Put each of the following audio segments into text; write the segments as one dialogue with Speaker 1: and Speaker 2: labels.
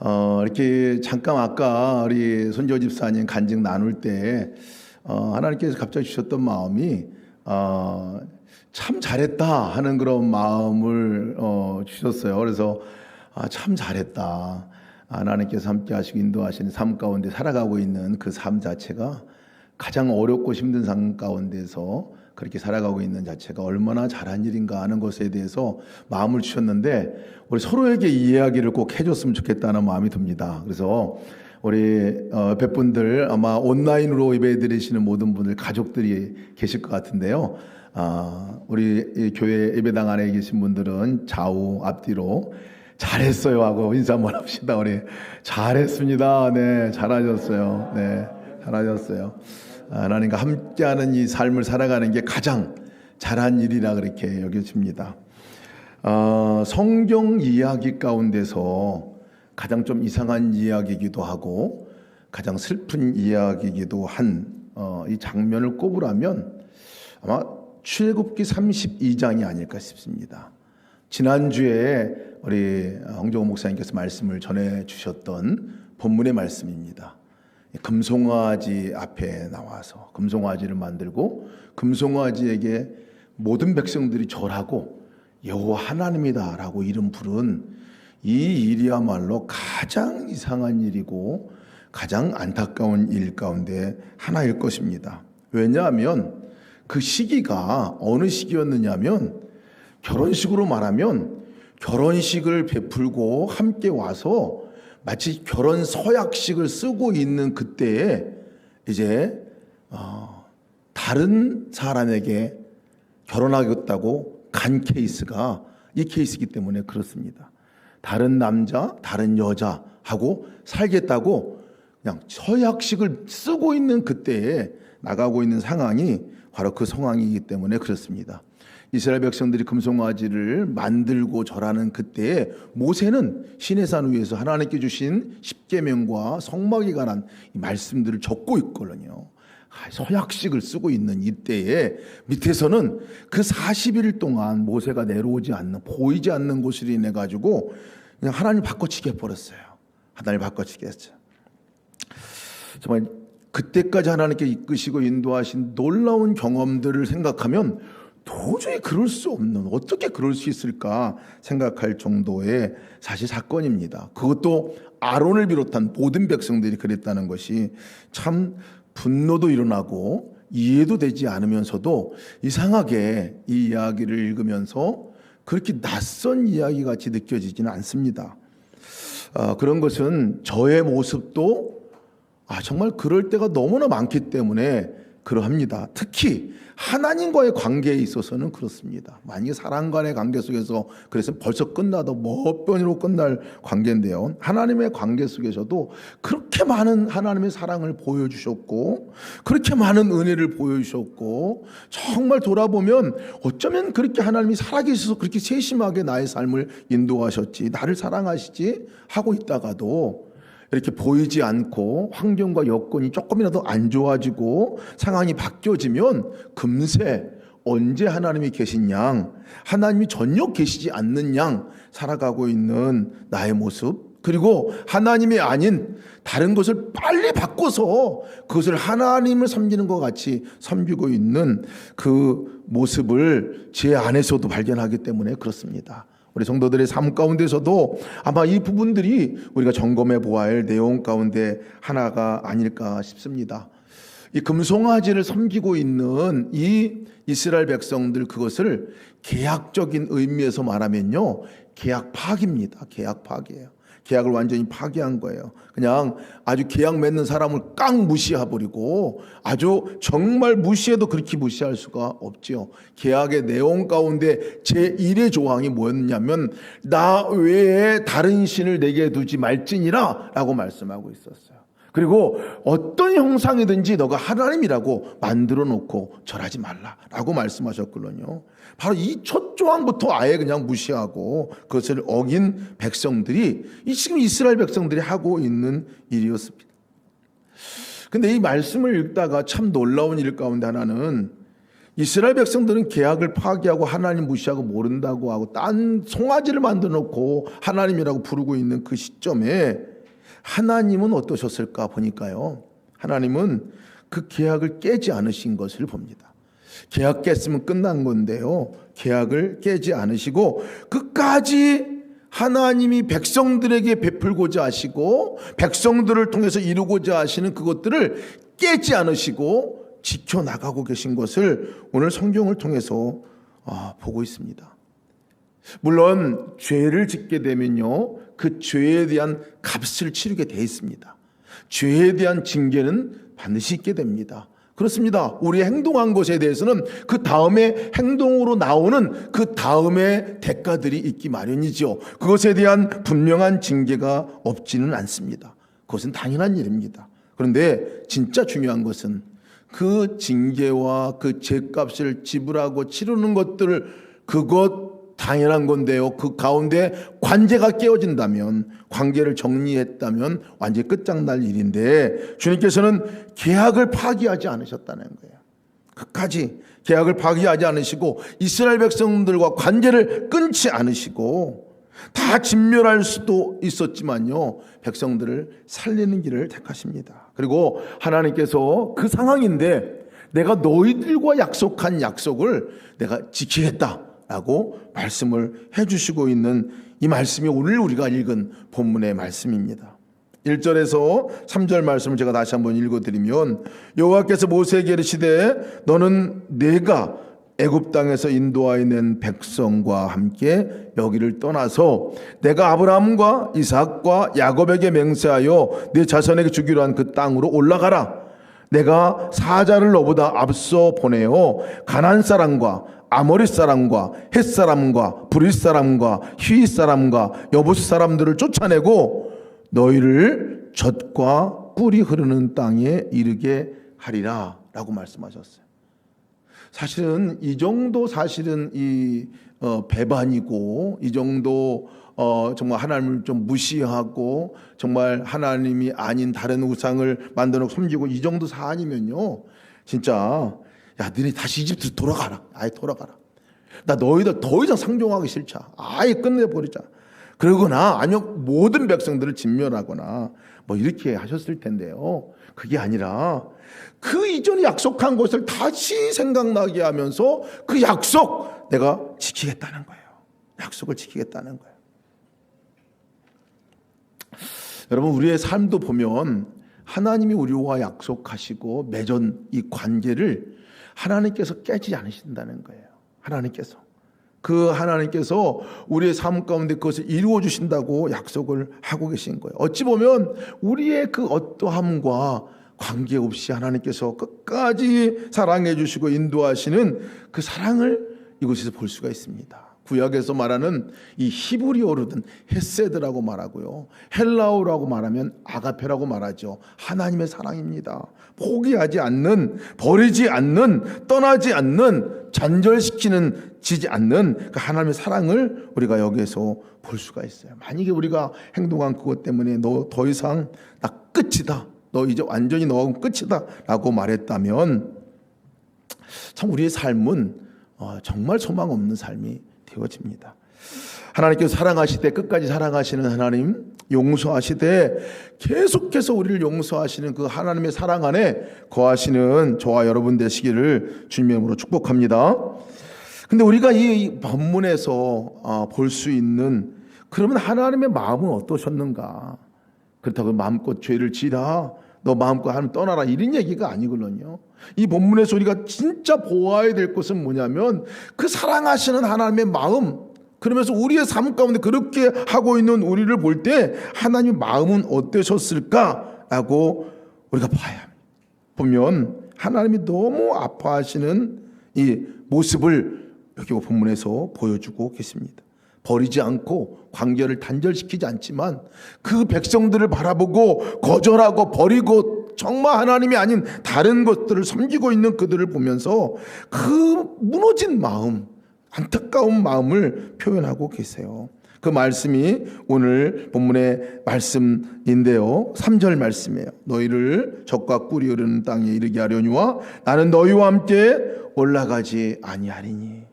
Speaker 1: 이렇게 잠깐 아까 우리 손조 집사님 간증 나눌 때 하나님께서 갑자기 주셨던 마음이 참 잘했다 하는 그런 마음을 주셨어요. 그래서 참 잘했다. 하나님께서 함께 하시고 인도하시는 삶 가운데 살아가고 있는 그 삶 자체가 가장 어렵고 힘든 삶 가운데서 그렇게 살아가고 있는 자체가 얼마나 잘한 일인가 하는 것에 대해서 마음을 주셨는데 우리 서로에게 이 이야기를 꼭 해줬으면 좋겠다는 마음이 듭니다. 그래서 우리 옆에 분들 아마 온라인으로 예배 드리시는 모든 분들 가족들이 계실 것 같은데요. 우리 교회 예배당 안에 계신 분들은 좌우 앞뒤로 잘했어요 하고 인사 한번 합시다. 우리 잘했습니다. 네, 잘하셨어요. 네, 잘하셨어요. 하나님과 함께하는 이 삶을 살아가는 게 가장 잘한 일이라 그렇게 여겨집니다. 성경 이야기 가운데서 가장 좀 이상한 이야기이기도 하고 가장 슬픈 이야기이기도 한 이 장면을 꼽으라면 아마 출애굽기 32장이 아닐까 싶습니다. 지난주에 우리 홍정호 목사님께서 말씀을 전해주셨던 본문의 말씀입니다. 금송아지 앞에 나와서 금송아지를 만들고 금송아지에게 모든 백성들이 절하고 여호와 하나님이다 라고 이름 부른 이 일이야말로 가장 이상한 일이고 가장 안타까운 일 가운데 하나일 것입니다. 왜냐하면 그 시기가 어느 시기였느냐면 결혼식으로 말하면 결혼식을 베풀고 함께 와서 마치 결혼 서약식을 쓰고 있는 그때에 이제 다른 사람에게 결혼하겠다고 간 케이스가 이 케이스이기 때문에 그렇습니다. 다른 남자, 다른 여자하고 살겠다고 그냥 서약식을 쓰고 있는 그때에 나가고 있는 상황이 바로 그 상황이기 때문에 그렇습니다. 이스라엘 백성들이 금송아지를 만들고 절하는 그때에 모세는 시내산 위에서 하나님께 주신 십계명과 성막에 관한 말씀들을 적고 있거든요. 서약식을 쓰고 있는 이때에 밑에서는 그 40일 동안 모세가 내려오지 않는 보이지 않는 곳으로 인해 가지고 그냥 하나님 바꿔치기 해버렸어요. 하나님 바꿔치기 했죠. 정말 그때까지 하나님께 이끄시고 인도하신 놀라운 경험들을 생각하면 도저히 그럴 수 없는, 어떻게 그럴 수 있을까 생각할 정도의 사실 사건입니다. 그것도 아론을 비롯한 모든 백성들이 그랬다는 것이 참 분노도 일어나고 이해도 되지 않으면서도 이상하게 이 이야기를 읽으면서 그렇게 낯선 이야기 같이 느껴지지는 않습니다. 그런 것은 저의 모습도 정말 그럴 때가 너무나 많기 때문에 그러합니다. 특히 하나님과의 관계에 있어서는 그렇습니다. 만약에 사람 간의 관계 속에서 그래서 벌써 끝나도 몇 번으로 끝날 관계인데요. 하나님의 관계 속에서도 그렇게 많은 하나님의 사랑을 보여주셨고 그렇게 많은 은혜를 보여주셨고 정말 돌아보면 어쩌면 그렇게 하나님이 살아계셔서 그렇게 세심하게 나의 삶을 인도하셨지 나를 사랑하시지 하고 있다가도 이렇게 보이지 않고 환경과 여건이 조금이라도 안 좋아지고 상황이 바뀌어지면 금세 언제 하나님이 계신 양, 하나님이 전혀 계시지 않는 양 살아가고 있는 나의 모습, 그리고 하나님이 아닌 다른 것을 빨리 바꿔서 그것을 하나님을 섬기는 것 같이 섬기고 있는 그 모습을 제 안에서도 발견하기 때문에 그렇습니다. 우리 성도들의 삶 가운데서도 아마 이 부분들이 우리가 점검해 보아야 할 내용 가운데 하나가 아닐까 싶습니다. 이 금송아지를 섬기고 있는 이 이스라엘 백성들, 그것을 계약적인 의미에서 말하면요, 계약 파기입니다. 계약 파기예요. 계약을 완전히 파기한 거예요. 그냥 아주 계약 맺는 사람을 깡 무시해버리고 아주 정말 무시해도 그렇게 무시할 수가 없지요. 계약의 내용 가운데 제1의 조항이 뭐였냐면 나 외에 다른 신을 내게 두지 말지니라 라고 말씀하고 있었어요. 그리고 어떤 형상이든지 너가 하나님이라고 만들어 놓고 절하지 말라라고 말씀하셨거든요. 바로 이 첫 조항부터 아예 그냥 무시하고 그것을 어긴 백성들이 지금 이스라엘 백성들이 하고 있는 일이었습니다. 근데 이 말씀을 읽다가 참 놀라운 일 가운데 하나는 이스라엘 백성들은 계약을 파기하고 하나님 무시하고 모른다고 하고 딴 송아지를 만들어 놓고 하나님이라고 부르고 있는 그 시점에 하나님은 어떠셨을까 보니까요, 하나님은 그 계약을 깨지 않으신 것을 봅니다. 계약 깼으면 끝난 건데요, 계약을 깨지 않으시고 끝까지 하나님이 백성들에게 베풀고자 하시고 백성들을 통해서 이루고자 하시는 그것들을 깨지 않으시고 지켜나가고 계신 것을 오늘 성경을 통해서 보고 있습니다. 물론 죄를 짓게 되면요, 그 죄에 대한 값을 치르게 돼 있습니다. 죄에 대한 징계는 반드시 있게 됩니다. 그렇습니다. 우리 행동한 것에 대해서는 그 다음에 행동으로 나오는 그 다음에 대가들이 있기 마련이죠. 그것에 대한 분명한 징계가 없지는 않습니다. 그것은 당연한 일입니다. 그런데 진짜 중요한 것은 그 징계와 그 죄값을 지불하고 치르는 것들, 그것 당연한 건데요, 그 가운데 관계가 깨어진다면, 관계를 정리했다면 완전히 끝장날 일인데 주님께서는 계약을 파기하지 않으셨다는 거예요. 끝까지 계약을 파기하지 않으시고 이스라엘 백성들과 관계를 끊지 않으시고, 다 진멸할 수도 있었지만요, 백성들을 살리는 길을 택하십니다. 그리고 하나님께서 그 상황인데 내가 너희들과 약속한 약속을 내가 지키겠다라고 말씀을 해주시고 있는 이 말씀이 오늘 우리가 읽은 본문의 말씀입니다. 1절에서 3절 말씀을 제가 다시 한번 읽어드리면, 여호와께서 모세에게 이르시되 너는 내가 애굽 땅에서 인도하여 낸 백성과 함께 여기를 떠나서 내가 아브라함과 이삭과 야곱에게 맹세하여 네 자손에게 주기로 한 그 땅으로 올라가라. 내가 사자를 너보다 앞서 보내어 가나안 사람과 아모리 사람과 헷 사람과 브릿 사람과 히윗 사람과 여부스 사람들을 쫓아내고 너희를 젖과 꿀이 흐르는 땅에 이르게 하리라 라고 말씀하셨어요. 사실은 이 정도 이 배반이고, 이 정도 정말 하나님을 좀 무시하고 정말 하나님이 아닌 다른 우상을 만들어 섬기고 이 정도 사안이면요, 진짜 야, 너네 다시 이집트로 돌아가라. 아예 돌아가라. 나 너희들 더 이상 상종하기 싫자. 아예 끝내버리자. 그러거나 아니면 모든 백성들을 진멸하거나 뭐 이렇게 하셨을 텐데요, 그게 아니라 그 이전에 약속한 것을 다시 생각나게 하면서 그 약속 내가 지키겠다는 거예요. 약속을 지키겠다는 거예요. 여러분, 우리의 삶도 보면 하나님이 우리와 약속하시고 맺은 이 관계를 하나님께서 깨지 않으신다는 거예요. 하나님께서 우리의 삶 가운데 그것을 이루어 주신다고 약속을 하고 계신 거예요. 어찌 보면 우리의 그 어떠함과 관계없이 하나님께서 끝까지 사랑해 주시고 인도하시는 그 사랑을 이곳에서 볼 수가 있습니다. 구약에서 말하는 이 히브리어로는 헤세드라고 말하고요, 헬라어라고 말하면 아가페라고 말하죠. 하나님의 사랑입니다. 포기하지 않는, 버리지 않는, 떠나지 않는, 잔절시키는, 지지 않는 그 하나님의 사랑을 우리가 여기에서 볼 수가 있어요. 만약에 우리가 행동한 그것 때문에 너 더 이상 나 끝이다, 너 이제 완전히 너하고 끝이다 라고 말했다면 참 우리의 삶은 정말 소망 없는 삶이 되어집니다. 하나님께서 사랑하시되 끝까지 사랑하시는 하나님, 용서하시되 계속해서 우리를 용서하시는 그 하나님의 사랑 안에 거하시는 저와 여러분 되시기를 주님으로 축복합니다. 근데 우리가 이 본문에서 볼 수 있는, 그러면 하나님의 마음은 어떠셨는가? 그렇다고 마음껏 죄를 지라, 너 마음껏 하나님 떠나라, 이런 얘기가 아니거든요. 이 본문에서 우리가 진짜 보아야 될 것은 뭐냐면 그 사랑하시는 하나님의 마음, 그러면서 우리의 삶 가운데 그렇게 하고 있는 우리를 볼 때 하나님의 마음은 어떠셨을까라고 우리가 봐야 합니다. 보면 하나님이 너무 아파하시는 이 모습을 여기 본문에서 보여주고 계십니다. 버리지 않고 관계를 단절시키지 않지만 그 백성들을 바라보고 거절하고 버리고 정말 하나님이 아닌 다른 것들을 섬기고 있는 그들을 보면서 그 무너진 마음, 안타까운 마음을 표현하고 계세요. 그 말씀이 오늘 본문의 말씀인데요. 3절 말씀이에요. 너희를 적과 꿀이 흐르는 땅에 이르게 하려니와 나는 너희와 함께 올라가지 아니하리니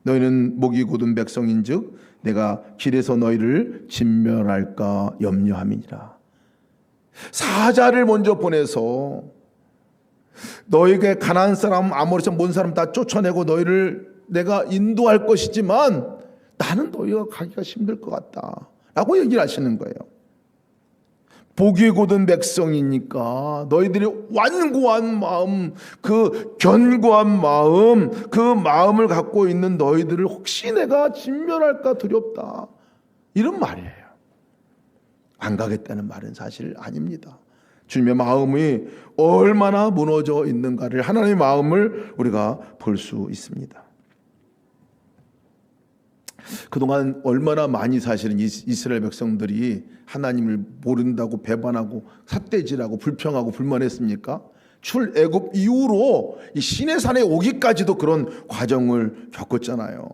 Speaker 1: 너희는 목이 곧은 백성인즉 내가 길에서 너희를 진멸할까 염려함이니라. 사자를 먼저 보내서 너희에게 가나안 사람 아모리에서 몬 사람 다 쫓아내고 너희를 내가 인도할 것이지만 나는 너희가 가기가 힘들 것 같다 라고 얘기를 하시는 거예요. 복이 곧은 백성이니까 너희들이 완고한 마음, 그 견고한 마음, 그 마음을 갖고 있는 너희들을 혹시 내가 진멸할까 두렵다, 이런 말이에요. 안 가겠다는 말은 사실 아닙니다. 주님의 마음이 얼마나 무너져 있는가를, 하나님의 마음을 우리가 볼 수 있습니다. 그동안 얼마나 많이 사실은 이스라엘 백성들이 하나님을 모른다고 배반하고 삿대질하고 불평하고 불만했습니까? 출애굽 이후로 이 시내산에 오기까지도 그런 과정을 겪었잖아요.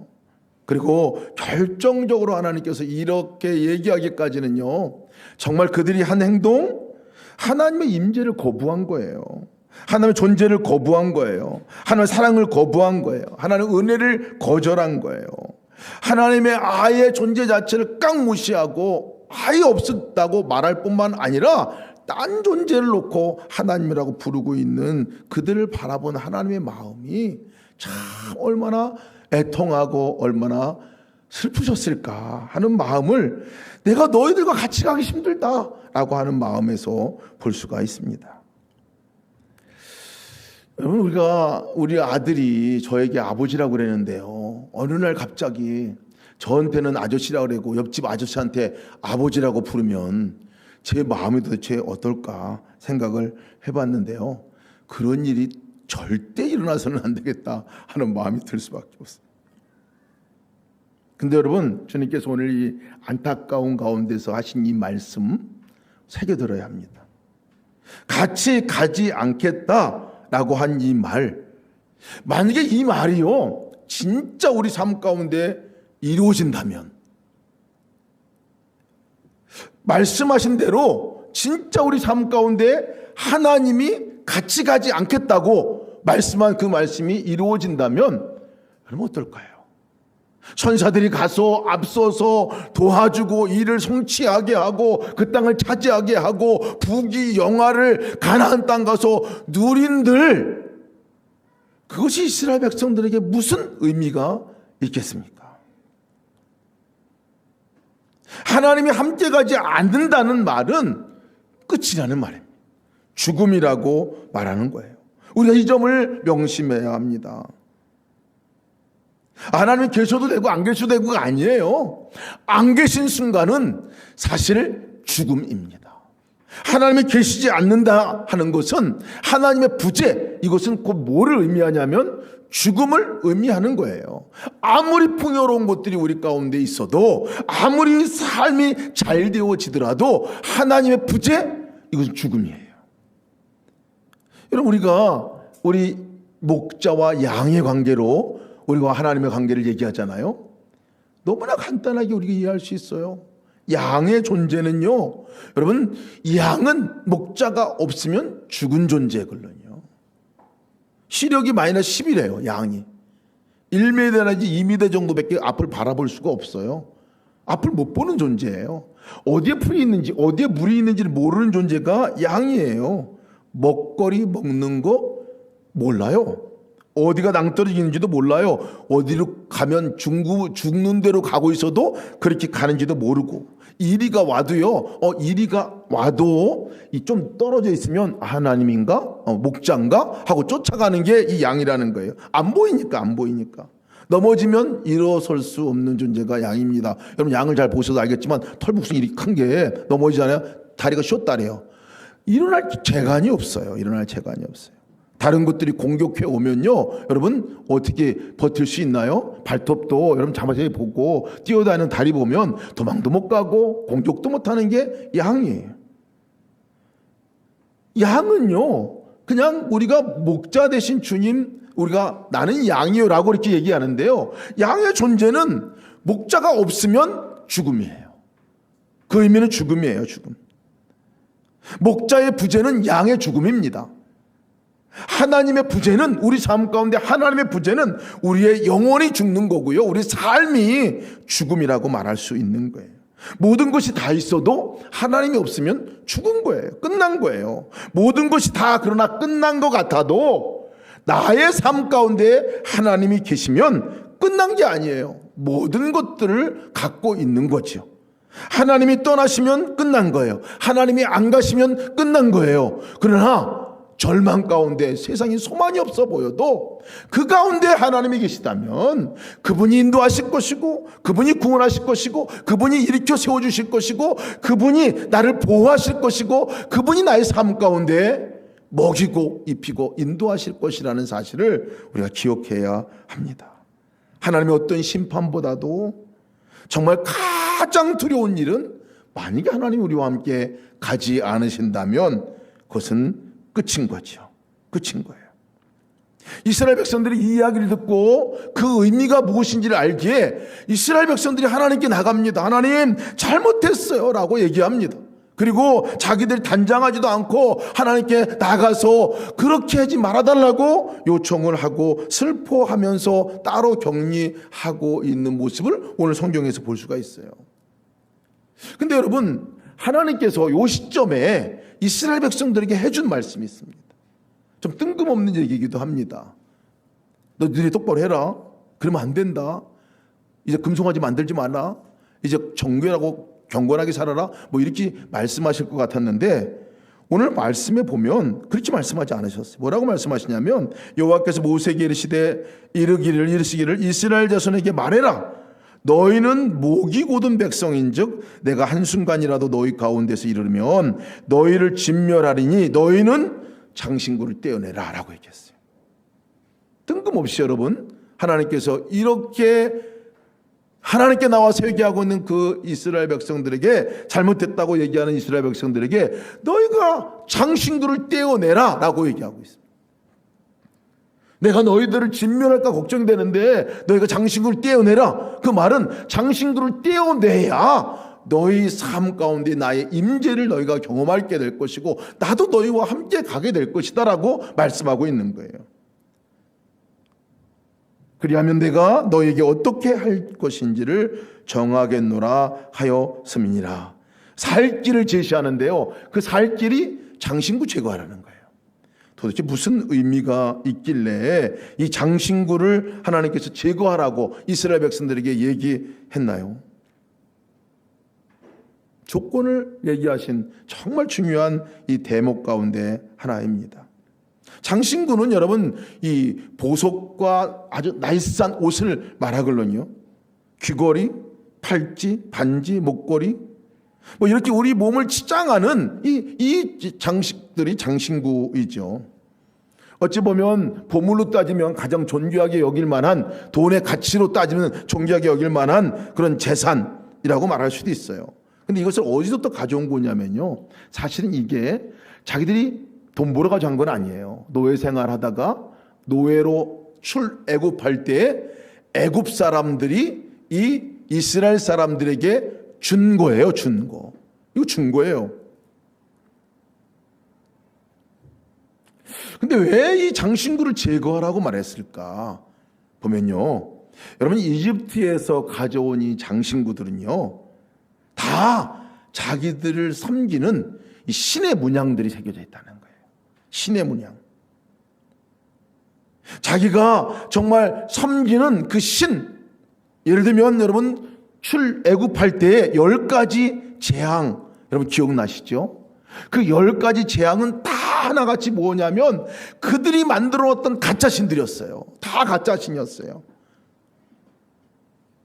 Speaker 1: 그리고 결정적으로 하나님께서 이렇게 얘기하기까지는요, 정말 그들이 한 행동, 하나님의 임재를 거부한 거예요. 하나님의 존재를 거부한 거예요. 하나님의 사랑을 거부한 거예요. 하나님의 은혜를 거절한 거예요. 하나님의 아예 존재 자체를 깡무시하고 아예 없었다고 말할 뿐만 아니라 딴 존재를 놓고 하나님이라고 부르고 있는 그들을 바라본 하나님의 마음이 참 얼마나 애통하고 얼마나 슬프셨을까 하는 마음을 내가 너희들과 같이 가기 힘들다라고 하는 마음에서 볼 수가 있습니다. 여러분, 우리 아들이 저에게 아버지라고 그랬는데요, 어느 날 갑자기 저한테는 아저씨라고 그러고 옆집 아저씨한테 아버지라고 부르면 제 마음이 도대체 어떨까 생각을 해봤는데요, 그런 일이 절대 일어나서는 안 되겠다 하는 마음이 들 수밖에 없어요. 근데 여러분, 주님께서 오늘 이 안타까운 가운데서 하신 이 말씀 새겨들어야 합니다. 같이 가지 않겠다라고 한 이 말, 만약에 이 말이요 진짜 우리 삶 가운데 이루어진다면, 말씀하신 대로 진짜 우리 삶 가운데 하나님이 같이 가지 않겠다고 말씀한 그 말씀이 이루어진다면 그럼 어떨까요? 천사들이 가서 앞서서 도와주고 일을 성취하게 하고 그 땅을 차지하게 하고 부귀 영화를 가나안 땅 가서 누린들, 그것이 이스라엘 백성들에게 무슨 의미가 있겠습니까? 하나님이 함께 가지 않는다는 말은 끝이라는 말입니다. 죽음이라고 말하는 거예요. 우리가 이 점을 명심해야 합니다. 하나님이 계셔도 되고 안 계셔도 되고가 아니에요. 안 계신 순간은 사실 죽음입니다. 하나님이 계시지 않는다 하는 것은 하나님의 부재, 이것은 곧 뭐를 의미하냐면 죽음을 의미하는 거예요. 아무리 풍요로운 것들이 우리 가운데 있어도, 아무리 삶이 잘 되어지더라도 하나님의 부재, 이것은 죽음이에요. 여러분, 우리 목자와 양의 관계로 우리가 하나님의 관계를 얘기하잖아요. 너무나 간단하게 우리가 이해할 수 있어요. 양의 존재는요, 여러분, 양은 목자가 없으면 죽은 존재거든요. 시력이 마이너스 10이래요. 양이 1m나 2m 정도밖에 앞을 바라볼 수가 없어요. 앞을 못 보는 존재예요. 어디에 풀이 있는지 어디에 물이 있는지를 모르는 존재가 양이에요. 먹거리 먹는 거 몰라요. 어디가 낭떠러지는지도 몰라요. 어디로 가면 죽는 대로 가고 있어도 그렇게 가는지도 모르고, 이리가 와도요, 이리가 와도 이 좀 떨어져 있으면 하나님인가? 목자인가? 하고 쫓아가는 게 이 양이라는 거예요. 안 보이니까. 넘어지면 일어설 수 없는 존재가 양입니다. 여러분, 양을 잘 보셔도 알겠지만 털복숭이 이렇게 큰 게 넘어지잖아요. 다리가 쇼다래요. 일어날 재간이 없어요. 다른 것들이 공격해 오면요, 여러분 어떻게 버틸 수 있나요? 발톱도 여러분 자세히 보고 뛰어다니는 다리 보면 도망도 못 가고 공격도 못 하는 게 양이에요. 양은요, 그냥 우리가 목자 대신 주님, 우리가 나는 양이요라고 이렇게 얘기하는데요, 양의 존재는 목자가 없으면 죽음이에요. 그 의미는 죽음이에요. 죽음. 목자의 부재는 양의 죽음입니다. 하나님의 부재는, 우리 삶 가운데 하나님의 부재는 우리의 영혼이 죽는 거고요, 우리 삶이 죽음이라고 말할 수 있는 거예요. 모든 것이 다 있어도 하나님이 없으면 죽은 거예요. 끝난 거예요. 모든 것이 다 그러나 끝난 것 같아도 나의 삶 가운데 하나님이 계시면 끝난 게 아니에요. 모든 것들을 갖고 있는 거죠. 하나님이 떠나시면 끝난 거예요. 하나님이 안 가시면 끝난 거예요. 그러나 절망 가운데 세상에 소망이 없어 보여도 그 가운데 하나님이 계시다면 그분이 인도하실 것이고, 그분이 구원하실 것이고, 그분이 일으켜 세워주실 것이고, 그분이 나를 보호하실 것이고, 그분이 나의 삶 가운데 먹이고 입히고 인도하실 것이라는 사실을 우리가 기억해야 합니다. 하나님의 어떤 심판보다도 정말 가장 두려운 일은, 만약에 하나님이 우리와 함께 가지 않으신다면 그것은 끝인 거죠. 끝인 거예요. 이스라엘 백성들이 이 이야기를 듣고 그 의미가 무엇인지를 알기에 이스라엘 백성들이 하나님께 나갑니다. 하나님, 잘못했어요 라고 얘기합니다. 그리고 자기들이 단장하지도 않고 하나님께 나가서 그렇게 하지 말아달라고 요청을 하고 슬퍼하면서 따로 격리하고 있는 모습을 오늘 성경에서 볼 수가 있어요. 근데 여러분, 하나님께서 이 시점에 이스라엘 백성들에게 해준 말씀이 있습니다. 좀 뜬금없는 얘기이기도 합니다. 너 너희 똑바로 해라. 그러면 안 된다. 이제 금송아지 만들지 마라. 이제 정결하고 경건하게 살아라. 뭐 이렇게 말씀하실 것 같았는데 오늘 말씀에 보면 그렇게 말씀하지 않으셨어요. 뭐라고 말씀하시냐면, 여호와께서 모세에게 이르시기를 이스라엘 자손에게 말해라. 너희는 목이 곧은 백성인즉 내가 한순간이라도 너희 가운데서 이르면 너희를 진멸하리니 너희는 장신구를 떼어내라 라고 얘기했어요. 뜬금없이 여러분, 하나님께서 이렇게 하나님께 나와서 얘기하고 있는 그 이스라엘 백성들에게, 잘못됐다고 얘기하는 이스라엘 백성들에게 너희가 장신구를 떼어내라 라고 얘기하고 있습니다. 내가 너희들을 진멸할까 걱정되는데 너희가 장신구를 떼어내라. 그 말은 장신구를 떼어내야 너희 삶 가운데 나의 임재를 너희가 경험하게 될 것이고 나도 너희와 함께 가게 될 것이다 라고 말씀하고 있는 거예요. 그리하면 내가 너희에게 어떻게 할 것인지를 정하겠노라 하였음이니라. 살 길을 제시하는데요, 그 살 길이 장신구 제거하라는 거예요. 도대체 무슨 의미가 있길래 이 장신구를 하나님께서 제거하라고 이스라엘 백성들에게 얘기했나요? 조건을 얘기하신 정말 중요한 이 대목 가운데 하나입니다. 장신구는 여러분, 이 보석과 아주 나이스한 옷을 말하거든요. 귀걸이, 팔찌, 반지, 목걸이, 뭐 이렇게 우리 몸을 치장하는 이 장식들이 장신구이죠. 어찌 보면 보물로 따지면 가장 존귀하게 여길 만한, 돈의 가치로 따지면 존귀하게 여길 만한 그런 재산이라고 말할 수도 있어요. 근데 이것을 어디서부터 가져온 거냐면요, 사실은 이게 자기들이 돈 벌어가지고 한 건 아니에요. 노예 생활하다가 노예로 출애굽할 때에 애굽 사람들이 이 이스라엘 사람들에게 준 거예요. 준 거. 이거 준 거예요. 근데 왜 이 장신구를 제거하라고 말했을까 보면요, 여러분, 이집트에서 가져온 이 장신구들은요 다 자기들을 섬기는 이 신의 문양들이 새겨져 있다는 거예요. 신의 문양. 자기가 정말 섬기는 그 신, 예를 들면 여러분, 출애굽할 때에 10가지 재앙, 여러분 기억나시죠? 그 10가지 재앙은 다 하나같이 뭐냐면 그들이 만들어왔던 가짜 신들이었어요. 다 가짜 신이었어요.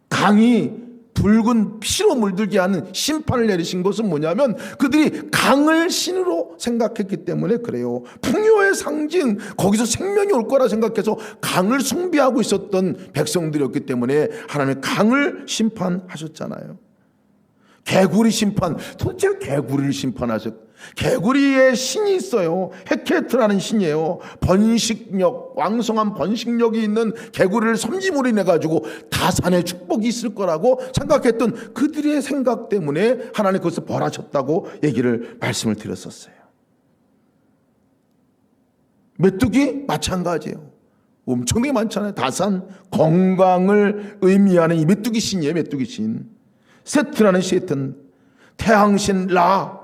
Speaker 1: 강이 붉은 피로 물들게 하는 심판을 내리신 것은 뭐냐면 그들이 강을 신으로 생각했기 때문에 그래요. 풍요의 상징, 거기서 생명이 올 거라 생각해서 강을 숭배하고 있었던 백성들이었기 때문에 하나님의 강을 심판하셨잖아요. 개구리 심판, 도대체 개구리를 심판하셨. 개구리의 신이 있어요. 헤케트라는 신이에요. 번식력, 왕성한 번식력이 있는 개구리를 섬김으로 인해 가지고 다산의 축복이 있을 거라고 생각했던 그들의 생각 때문에 하나님 그것을 벌하셨다고 말씀을 드렸었어요. 메뚜기 마찬가지예요. 엄청나게 많잖아요. 다산, 건강을 의미하는 이 메뚜기 신이에요. 메뚜기 신. 세트라는 셋은 태양신 라,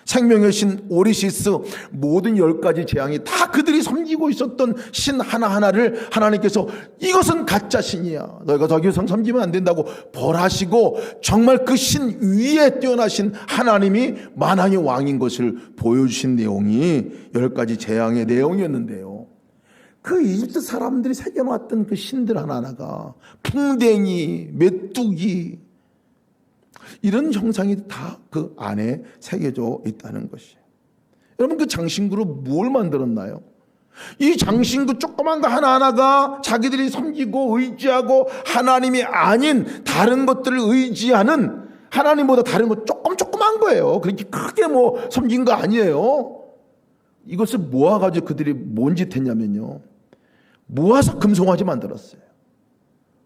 Speaker 1: 생명의 신 오리시스, 모든 10가지 재앙이 다 그들이 섬기고 있었던 신 하나하나를 하나님께서 이것은 가짜 신이야, 너희가 더 이상 섬기면 안 된다고 벌하시고, 정말 그 신 위에 뛰어나신 하나님이 만왕의 왕인 것을 보여주신 내용이 10가지 재앙의 내용이었는데요. 그 이집트 사람들이 새겨놨던 그 신들 하나하나가 풍뎅이, 메뚜기, 이런 형상이 다 그 안에 새겨져 있다는 것이에요. 여러분, 그 장신구로 뭘 만들었나요? 이 장신구 조그만 거 하나하나가 자기들이 섬기고 의지하고 하나님이 아닌 다른 것들을 의지하는, 하나님보다 다른 거 조그만 거예요. 그렇게 크게 뭐 섬긴 거 아니에요. 이것을 모아가지고 그들이 뭔 짓 했냐면요, 모아서 금송아지 만들었어요.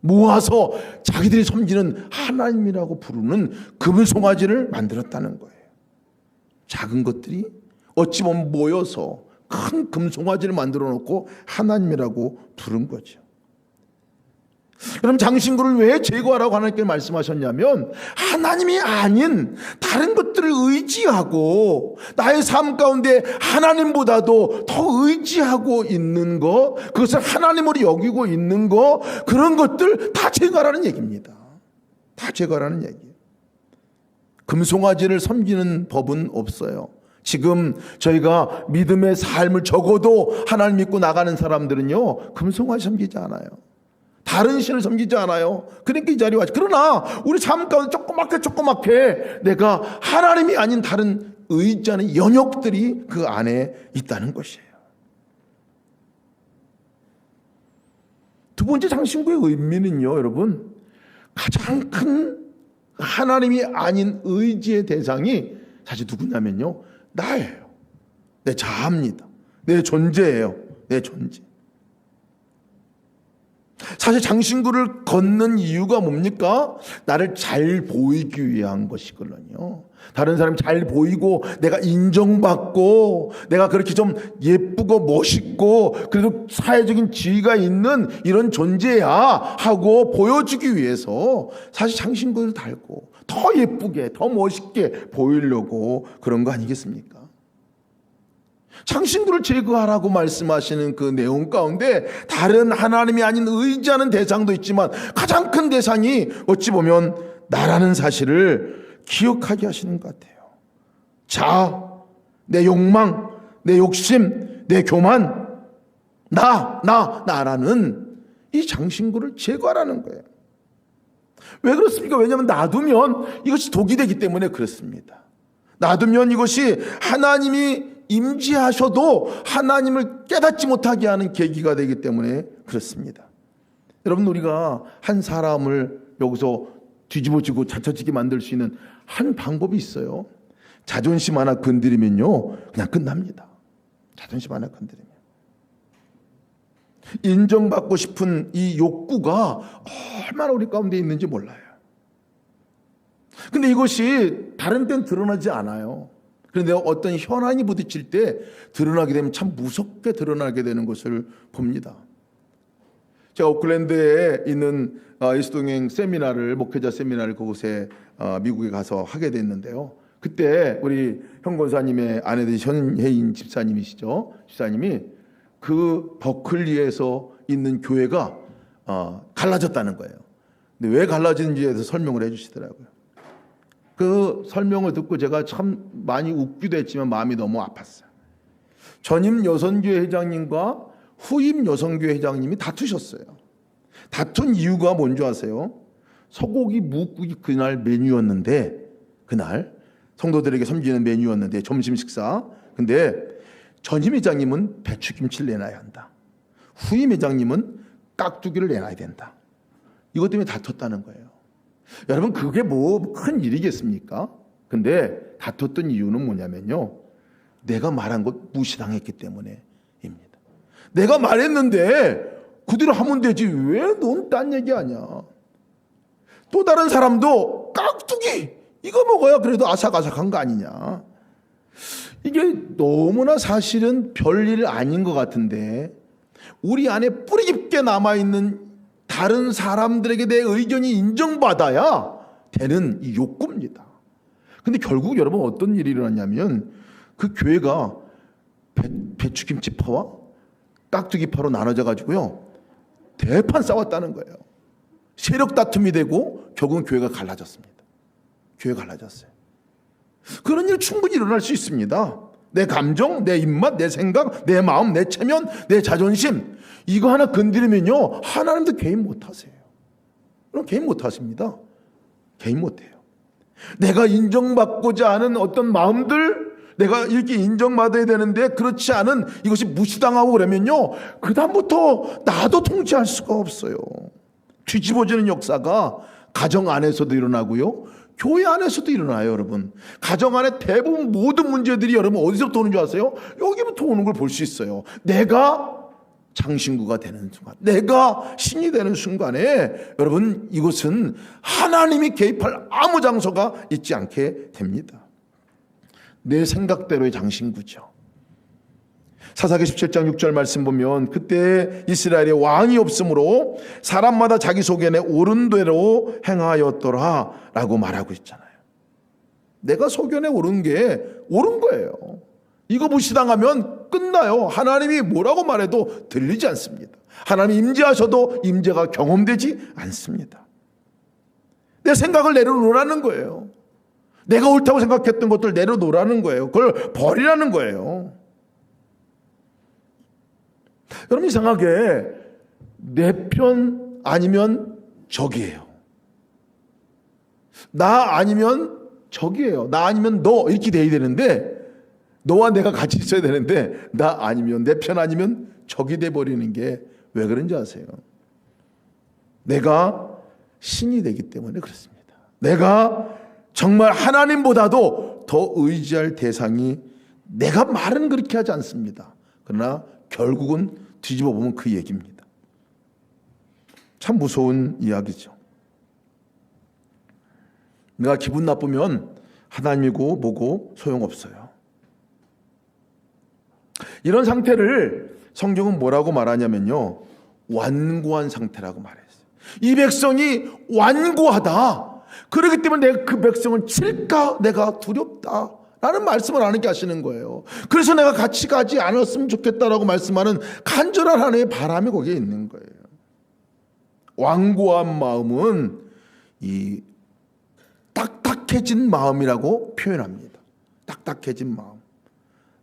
Speaker 1: 모아서 자기들이 섬기는 하나님이라고 부르는 금송아지를 만들었다는 거예요. 작은 것들이 어찌 보면 모여서 큰 금송아지를 만들어 놓고 하나님이라고 부른 거죠. 그럼 장신구를 왜 제거하라고 하나님께서 말씀하셨냐면, 하나님이 아닌 다른 것들을 의지하고 나의 삶 가운데 하나님보다도 더 의지하고 있는 것, 그것을 하나님으로 여기고 있는 것, 그런 것들 다 제거하라는 얘기입니다. 다 제거하라는 얘기예요. 금송아지를 섬기는 법은 없어요. 지금 저희가 믿음의 삶을 적어도 하나님 믿고 나가는 사람들은요, 금송아지 섬기지 않아요. 다른 신을 섬기지 않아요. 그러니까 이 자리에 왔죠. 그러나 우리 삶 가운데 조그맣게 내가 하나님이 아닌 다른 의지하는 영역들이 그 안에 있다는 것이에요. 두 번째 장신구의 의미는요, 여러분, 가장 큰 하나님이 아닌 의지의 대상이 사실 누구냐면요, 나예요. 내 자아입니다. 내 존재예요. 내 존재. 사실 장신구를 걷는 이유가 뭡니까? 나를 잘 보이기 위한 것이거든요. 다른 사람이 잘 보이고 내가 인정받고 내가 그렇게 좀 예쁘고 멋있고 그래도 사회적인 지위가 있는 이런 존재야 하고 보여주기 위해서 사실 장신구를 달고 더 예쁘게 더 멋있게 보이려고 그런 거 아니겠습니까? 장신구를 제거하라고 말씀하시는 그 내용 가운데 다른 하나님이 아닌 의지하는 대상도 있지만 가장 큰 대상이 어찌 보면 나라는 사실을 기억하게 하시는 것 같아요. 자아, 내 욕망, 내 욕심, 내 교만, 나라는 이 장신구를 제거하라는 거예요. 왜 그렇습니까? 왜냐하면 놔두면 이것이 독이 되기 때문에 그렇습니다. 놔두면 이것이 하나님이 임재하셔도 하나님을 깨닫지 못하게 하는 계기가 되기 때문에 그렇습니다. 여러분, 우리가 한 사람을 여기서 뒤집어지고 자처지게 만들 수 있는 한 방법이 있어요. 자존심 하나 건드리면요, 그냥 끝납니다. 자존심 하나 건드리면. 인정받고 싶은 이 욕구가 얼마나 우리 가운데 있는지 몰라요. 근데 이것이 다른 데는 드러나지 않아요. 그런데 어떤 현안이 부딪힐 때 드러나게 되면 참 무섭게 드러나게 되는 것을 봅니다. 제가 오클랜드에 있는 예수동행 세미나를, 목회자 세미나를 그곳에 미국에 가서 하게 됐는데요. 그때 우리 현 권사님의 아내 되신 현혜인 집사님이시죠. 집사님이 그 버클리에서 있는 교회가 갈라졌다는 거예요. 근데 왜 갈라지는지에 대해서 설명을 해주시더라고요. 그 설명을 듣고 제가 참 많이 웃기도 했지만 마음이 너무 아팠어요. 전임 여성교회 회장님과 후임 여성교회 회장님이 다투셨어요. 다툰 이유가 뭔지 아세요? 소고기 묵국이 그날 메뉴였는데, 그날 성도들에게 섬기는 메뉴였는데 점심 식사. 근데 전임 회장님은 배추김치를 내놔야 한다. 후임 회장님은 깍두기를 내놔야 된다. 이것 때문에 다퉜다는 거예요. 여러분 그게 뭐 큰 일이겠습니까? 근데 다퉜던 이유는 뭐냐면요, 내가 말한 것 무시당했기 때문에입니다. 내가 말했는데 그대로 하면 되지 왜 넌 딴 얘기하냐. 또 다른 사람도 깍두기 이거 먹어야 그래도 아삭아삭한 거 아니냐. 이게 너무나 사실은 별일 아닌 것 같은데 우리 안에 뿌리 깊게 남아있는 다른 사람들에게 내 의견이 인정받아야 되는 이 욕구입니다. 근데 결국 여러분 어떤 일이 일어났냐면 그 교회가 배추김치파와 깍두기파로 나눠져 가지고요 대판 싸웠다는 거예요. 세력 다툼이 되고 결국은 교회가 갈라졌습니다. 교회가 갈라졌어요. 그런 일 충분히 일어날 수 있습니다. 내 감정, 내 입맛, 내 생각, 내 마음, 내 체면, 내 자존심 이거 하나 건드리면요 하나님도 개인 못하세요. 그럼 개인 못하십니다. 개인 못해요. 내가 인정받고자 하는 어떤 마음들, 내가 이렇게 인정받아야 되는데 그렇지 않은 이것이 무시당하고 그러면요 그 다음부터 나도 통제할 수가 없어요. 뒤집어지는 역사가 가정 안에서도 일어나고요 교회 안에서도 일어나요. 여러분 가정 안에 대부분 모든 문제들이 여러분 어디서부터 오는 줄 아세요? 여기부터 오는 걸 볼 수 있어요. 내가 장신구가 되는 순간, 내가 신이 되는 순간에 여러분 이것은 하나님이 개입할 아무 장소가 있지 않게 됩니다. 내 생각대로의 장신구죠. 사사기 17장 6절 말씀 보면 그때 이스라엘에 왕이 없으므로 사람마다 자기 소견에 옳은 대로 행하였더라 라고 말하고 있잖아요. 내가 소견에 옳은 게 옳은 거예요. 이거 무시당하면 끝나요. 하나님이 뭐라고 말해도 들리지 않습니다. 하나님 임재하셔도 임재가 경험되지 않습니다. 내 생각을 내려놓으라는 거예요. 내가 옳다고 생각했던 것들 내려놓으라는 거예요. 그걸 버리라는 거예요. 여러분 이상하게 내 편 아니면 적이에요. 나 아니면 적이에요. 나 아니면 너 이렇게 돼야 되는데 너와 내가 같이 있어야 되는데 나 아니면 내 편 아니면 적이 돼버리는 게 왜 그런지 아세요? 내가 신이 되기 때문에 그렇습니다. 내가 정말 하나님보다도 더 의지할 대상이 내가 말은 그렇게 하지 않습니다. 그러나 결국은 뒤집어 보면 그 얘기입니다. 참 무서운 이야기죠. 내가 기분 나쁘면 하나님이고 뭐고 소용없어요. 이런 상태를 성경은 뭐라고 말하냐면요 완고한 상태라고 말했어요. 이 백성이 완고하다. 그렇기 때문에 내가 그 백성을 칠까 내가 두렵다 라는 말씀을 하나님께 하시는 거예요. 그래서 내가 같이 가지 않았으면 좋겠다라고 말씀하는 간절한 하나님의 바람이 거기에 있는 거예요. 완고한 마음은 이 딱딱해진 마음이라고 표현합니다. 딱딱해진 마음,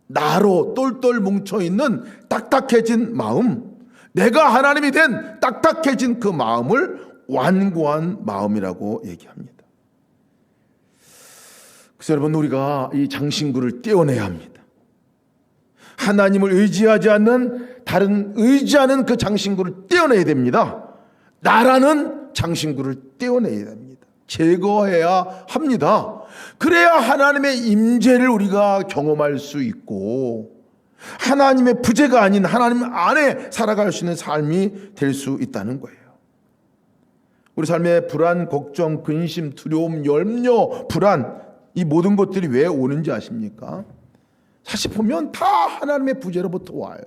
Speaker 1: 나로 똘똘 뭉쳐있는 딱딱해진 마음, 내가 하나님이 된 딱딱해진 그 마음을 완고한 마음이라고 얘기합니다. 그래서 여러분 우리가 이 장신구를 떼어내야 합니다. 하나님을 의지하지 않는 다른 의지하는 그 장신구를 떼어내야 됩니다. 나라는 장신구를 떼어내야 됩니다. 제거해야 합니다. 그래야 하나님의 임재를 우리가 경험할 수 있고 하나님의 부재가 아닌 하나님 안에 살아갈 수 있는 삶이 될 수 있다는 거예요. 우리 삶에 불안, 걱정, 근심, 두려움, 염려, 불안 이 모든 것들이 왜 오는지 아십니까? 사실 보면 다 하나님의 부재로부터 와요.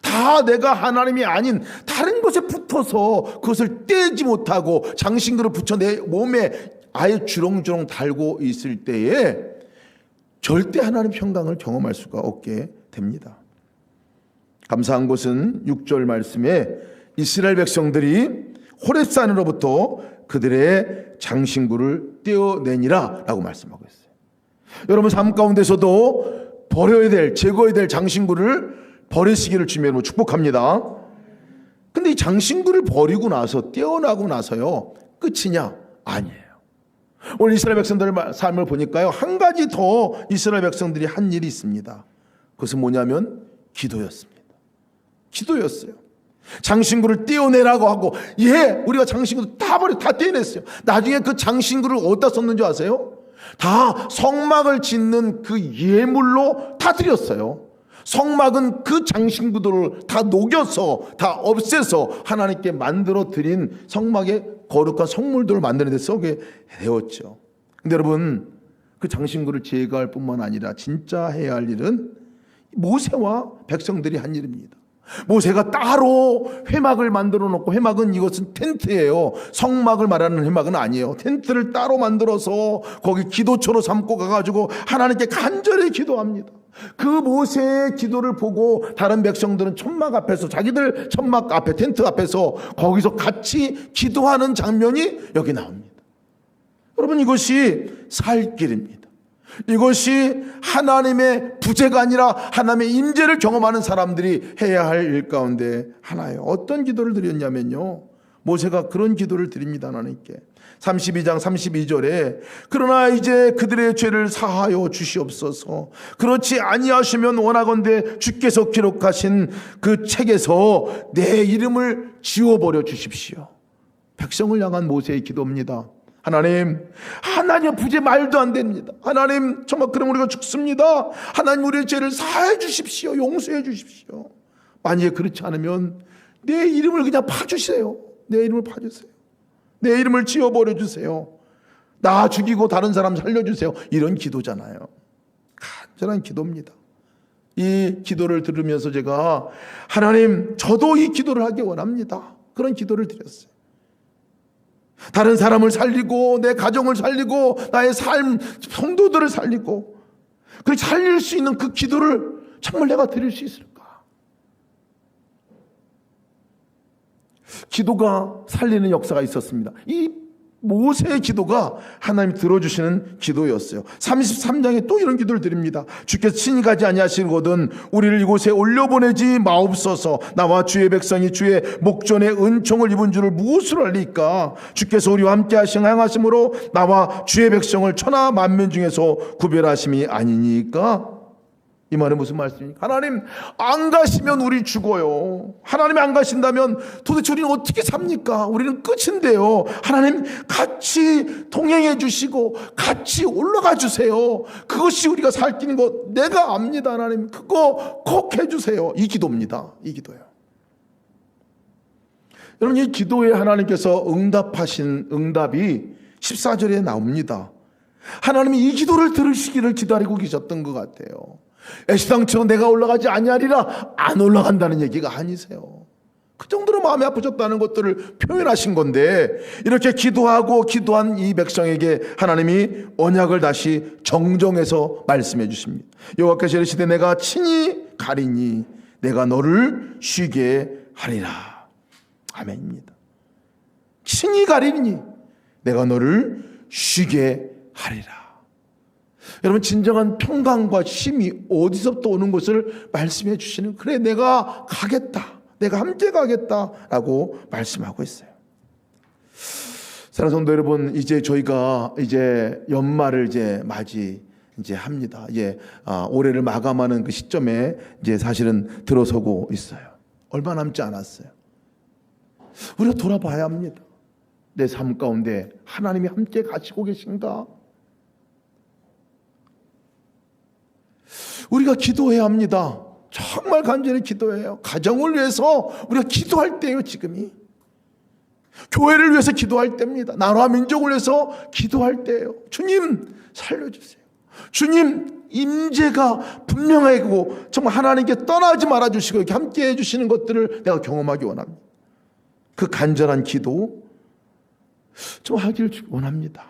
Speaker 1: 다 내가 하나님이 아닌 다른 것에 붙어서 그것을 떼지 못하고 장신구를 붙여 내 몸에 아예 주렁주렁 달고 있을 때에 절대 하나님 평강을 경험할 수가 없게 됩니다. 감사한 것은 6절 말씀에 이스라엘 백성들이 호렙산으로부터 그들의 장신구를 떼어내니라 라고 말씀하고 있어요. 여러분 삶 가운데서도 버려야 될, 제거해야 될 장신구를 버리시기를 주님으로 축복합니다. 근데 이 장신구를 버리고 나서 떼어나고 나서요 끝이냐? 아니에요. 오늘 이스라엘 백성들의 삶을 보니까요 한 가지 더 이스라엘 백성들이 한 일이 있습니다. 그것은 뭐냐면 기도였습니다. 기도였어요. 장신구를 떼어내라고 하고, 예, 우리가 장신구도 다 떼어냈어요. 나중에 그 장신구를 어디다 썼는지 아세요? 다 성막을 짓는 그 예물로 다 드렸어요. 성막은 그 장신구들을 다 녹여서 다 없애서 하나님께 만들어 드린 성막의 거룩한 성물들을 만드는 데 쓰게 되었죠. 근데 여러분, 그 장신구를 제거할 뿐만 아니라 진짜 해야 할 일은 모세와 백성들이 한 일입니다. 모세가 따로 회막을 만들어 놓고, 회막은 이것은 텐트예요. 성막을 말하는 회막은 아니에요. 텐트를 따로 만들어서 거기 기도처로 삼고 가가지고 하나님께 간절히 기도합니다. 그 모세의 기도를 보고 다른 백성들은 천막 앞에서, 자기들 천막 앞에, 텐트 앞에서 거기서 같이 기도하는 장면이 여기 나옵니다. 여러분, 이것이 살 길입니다. 이것이 하나님의 부재가 아니라 하나님의 임재를 경험하는 사람들이 해야 할 일 가운데 하나예요. 어떤 기도를 드렸냐면요, 모세가 그런 기도를 드립니다. 하나님께 32장 32절에 그러나 이제 그들의 죄를 사하여 주시옵소서. 그렇지 아니하시면 원하건대 주께서 기록하신 그 책에서 내 이름을 지워버려 주십시오. 백성을 향한 모세의 기도입니다. 하나님 부재 말도 안 됩니다. 하나님, 정말 그럼 우리가 죽습니다. 하나님, 우리의 죄를 사해 주십시오. 용서해 주십시오. 만약에 그렇지 않으면 내 이름을 그냥 파주세요. 내 이름을 파주세요. 내 이름을 지워버려 주세요. 나 죽이고 다른 사람 살려주세요. 이런 기도잖아요. 간절한 기도입니다. 이 기도를 들으면서 제가, 하나님, 저도 이 기도를 하기 원합니다. 그런 기도를 드렸어요. 다른 사람을 살리고 내 가정을 살리고 나의 삶, 성도들을 살리고 그 살릴 수 있는 그 기도를 정말 내가 드릴 수 있을까? 기도가 살리는 역사가 있었습니다. 이 모세의 기도가 하나님 들어주시는 기도였어요. 33장에 또 이런 기도를 드립니다. 주께서 친히 가지 아니하시거든 우리를 이곳에 올려보내지 마옵소서. 나와 주의 백성이 주의 목전에 은총을 입은 줄을 무엇으로 알리까? 주께서 우리와 함께 행하심으로 나와 주의 백성을 천하 만민 중에서 구별하심이 아니니까? 이 말은 무슨 말씀입니까? 하나님 안 가시면 우리 죽어요. 하나님이 안 가신다면 도대체 우리는 어떻게 삽니까? 우리는 끝인데요. 하나님 같이 동행해 주시고 같이 올라가 주세요. 그것이 우리가 살 길인 것 내가 압니다. 하나님 그거 꼭 해주세요. 이 기도입니다. 이 기도예요. 여러분, 이 기도에 하나님께서 응답하신 응답이 14절에 나옵니다. 하나님이 이 기도를 들으시기를 기다리고 계셨던 것 같아요. 애시당초 내가 올라가지 아니하리라, 안 올라간다는 얘기가 아니세요. 그 정도로 마음이 아프셨다는 것들을 표현하신 건데, 이렇게 기도하고 기도한 이 백성에게 하나님이 언약을 다시 정정해서 말씀해 주십니다. 여호와께서 이르시되 내가 친히 가리니 내가 너를 쉬게 하리라. 아멘입니다. 친히 가리니 내가 너를 쉬게 하리라. 여러분, 진정한 평강과 쉼이 어디서부터 오는 것을 말씀해 주시는, 그래 내가 가겠다, 내가 함께 가겠다라고 말씀하고 있어요. 사랑하는 성도 여러분, 이제 저희가 이제 연말을 맞이 합니다. 올해를 마감하는 그 시점에 이제 사실은 들어서고 있어요. 얼마 남지 않았어요. 우리가 돌아봐야 합니다. 내 삶 가운데 하나님이 함께 가시고 계신가? 우리가 기도해야 합니다. 정말 간절히 기도해요. 가정을 위해서 우리가 기도할 때예요. 지금이 교회를 위해서 기도할 때입니다. 나라와 민족을 위해서 기도할 때예요. 주님 살려주세요. 주님 임재가 분명하고 정말 하나님께 떠나지 말아주시고 이렇게 함께 해주시는 것들을 내가 경험하기 원합니다. 그 간절한 기도 좀 하기를 원합니다.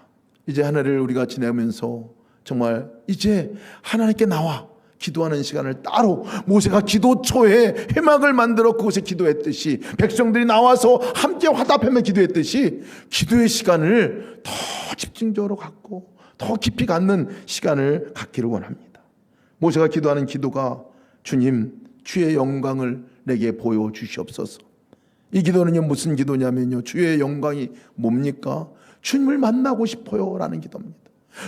Speaker 1: 이제 한 해를 우리가 지내면서 정말 이제 하나님께 나와 기도하는 시간을 따로, 모세가 기도초에 회막을 만들어 그곳에 기도했듯이, 백성들이 나와서 함께 화답하며 기도했듯이 기도의 시간을 더 집중적으로 갖고 더 깊이 갖는 시간을 갖기를 원합니다. 모세가 기도하는 기도가 주님 주의 영광을 내게 보여주시옵소서. 이 기도는요 무슨 기도냐면요, 주의 영광이 뭡니까? 주님을 만나고 싶어요 라는 기도입니다.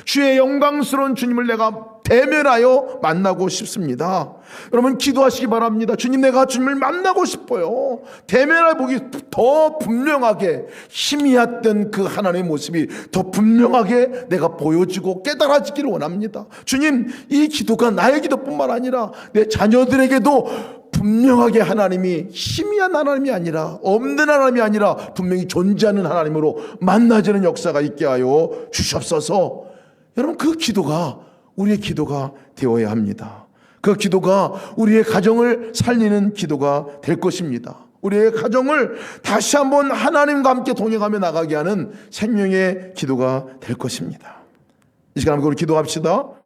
Speaker 1: 주의 영광스러운 주님을 내가 대면하여 만나고 싶습니다. 여러분 기도하시기 바랍니다. 주님, 내가 주님을 만나고 싶어요. 대면해 보기 더 분명하게, 희미했던 그 하나님의 모습이 더 분명하게 내가 보여지고 깨달아지기를 원합니다. 주님, 이 기도가 나의 기도뿐만 아니라 내 자녀들에게도 분명하게 하나님이 희미한 하나님이 아니라, 없는 하나님이 아니라 분명히 존재하는 하나님으로 만나지는 역사가 있게 하여 주시옵소서. 여러분, 그 기도가 우리의 기도가 되어야 합니다. 그 기도가 우리의 가정을 살리는 기도가 될 것입니다. 우리의 가정을 다시 한번 하나님과 함께 동행하며 나가게 하는 생명의 기도가 될 것입니다. 이 시간 우리 기도합시다.